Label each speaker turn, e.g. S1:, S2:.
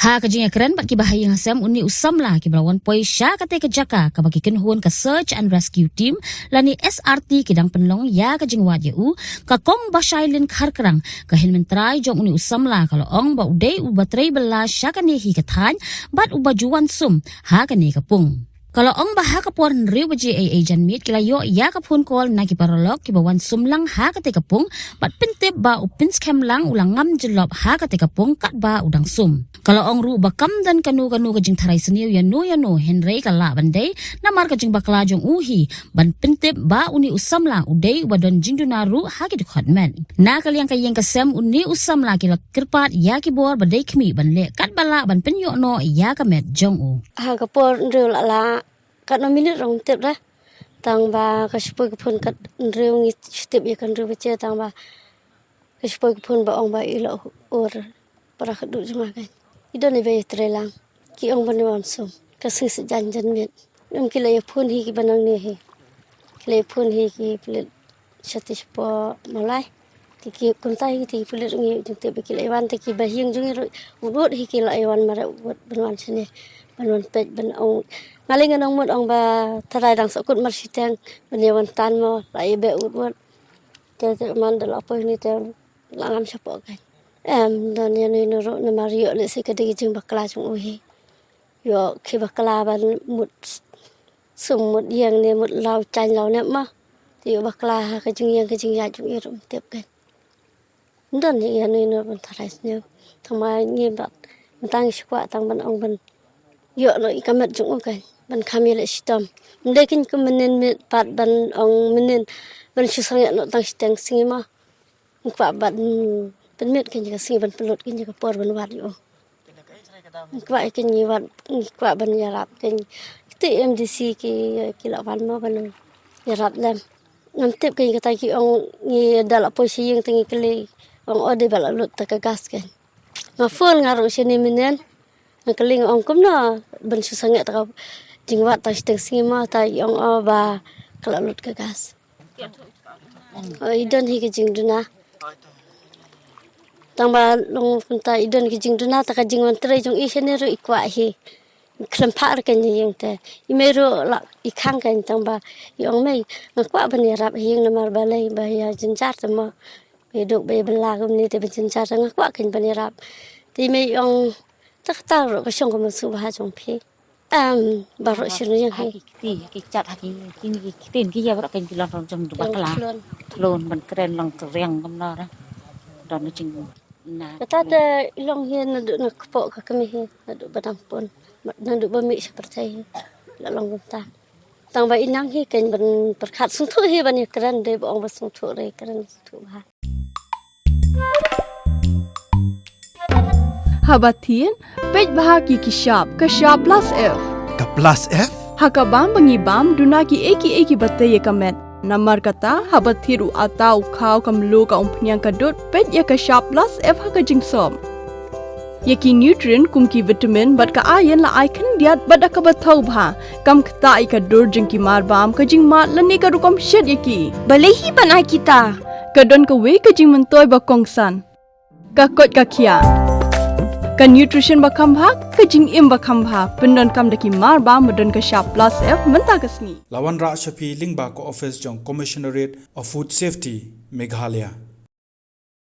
S1: Ha kajing keren bagi bahaya ngasam uni usam lah ki belawan poisha kate kejaka ka bagi kenhuan ka search and rescue team lani SRT kidang penlong ya kajing wajeu ka kong basailin kharkrang ka hin mentrai jong uni usam lah kalau ong ba udai u batrai bela syakani hi kathan bat u bajuan sum ha kani kapung. Kalau ong baha kapon riu baji AA janmit kila yo ya kapun kol na kiparolok kibawan sumlang ha kate kapung bat pintip ba upin scam lang ulang ngam jelop ha kate kapung kat ba udang sum. Kalau ong ru bakam dan kanu kajing tarai seniu yanu Henry kala bandai namar kajing bakla jong uhi ban pintip ba uni usam lang udai wadon jingdunaru ha ki dukhatmen. Na kaliang kayeng kasem uni usam lang kila kirpat ya kibor badai kmi ban le kat bala ban penyo no ya kamet jong u.
S2: Ha kapor riu la kat no minit rong tip dah tang ba ka spoi ka phun kat riu ngi tip ya kan riu bace tang ba ka spoi ka phun ba ong ba ilo or para khadu juma kan idon ni be trelang ki ong ban wan sum ka sing jan mit ong ki le phun hi ki banang ni hi le phun hi ki plet chati spo malai ti ki kuntai ti plet ngi tip ki le wan ti ki ba hing jung urut hi ki la wan mara urut ban wan sini ban wan pej ban ong ngaling nang mut ong ba tarai dang sokut marsiteng banyawan tan mo lai be urut te man dal apa ni te langam sapo kan dan yan no na mario le se kadi jing bakla jung uhi yo khi bakla ban mut sum mut yang ne mut lau chan lau ne ma ti bakla ka jing yang ka jing ya jung irum tep kan dan yan no ban tarai ne thama ngi ba tang sikwa tang ban ong ban yo no ikamet jung kan ban kami le sitam mdekin ku menen mit pat ban ong menen ban susang no tang siteng singima kwa ban ban mit kin ka sing ban pelot kin ka por ban wat yo kwa kin ni wat kwa ban yarap kin ti MDC ki la ban mo ban yarap lem nam tip kin ka ta ki ong ni dal posisi yang tingi kele ong ode bal lut ta ka gas kin ma phone ngaru sini menen keling ong kumna ban susang ta jingwat ta siteng singima ta ong ba kala lut ka gas idon hi ke jingduna tang ba long ta idon ke jingduna ta ka jingwan tre jong isene ro ikwa hi klempar kan yang te imero la ikang kan tang ba yong mai ngakwa ban yarap hi ng namar balai ba ya jinjar ma be dok be bela gum ni te ben jinjar ngakwa kan ban yarap ti me yong tak ta ro ka shong ko su ba jong phi baru sini yang
S3: ki cat haki ki tin ki ya bro kan kilon rong jam du bakla lon ban keren long tereng kamna ra don cing na
S2: kata ilong hian na na kpo ka kami hi na du banampon na du bami seperti la long ta tang ba inang hi kan ban perkhat sung thu hi ban keren de bong ba sung thu re keren thu ba
S4: Habatin, pej bahagi ki shop plus F.
S5: Ka plus F?
S4: Hakabam bangibam dunaki eki batay kamet. Namar kata habathiru atau kau kamlu ka umpnyang kadut pej ya ka shop plus F haka jingsom. Yaki nutrient kumki vitamin bat ka ayan la icon diat bat ka bathau bha kam kta ka dur jingki marbam ka jingma lani ka rukom shed yaki.
S6: Balehi banai kita.
S4: Kadon ka we ka jing mentoy ba kongsan. Ka kot ka kia. Ka nutrition bakam bha ka jing im bakam bha pendon kam daki marba modon ka shop plus F menta kasni
S5: Lawan Ra Shafi Lingba ko office jong Commissionerate of Food Safety Meghalaya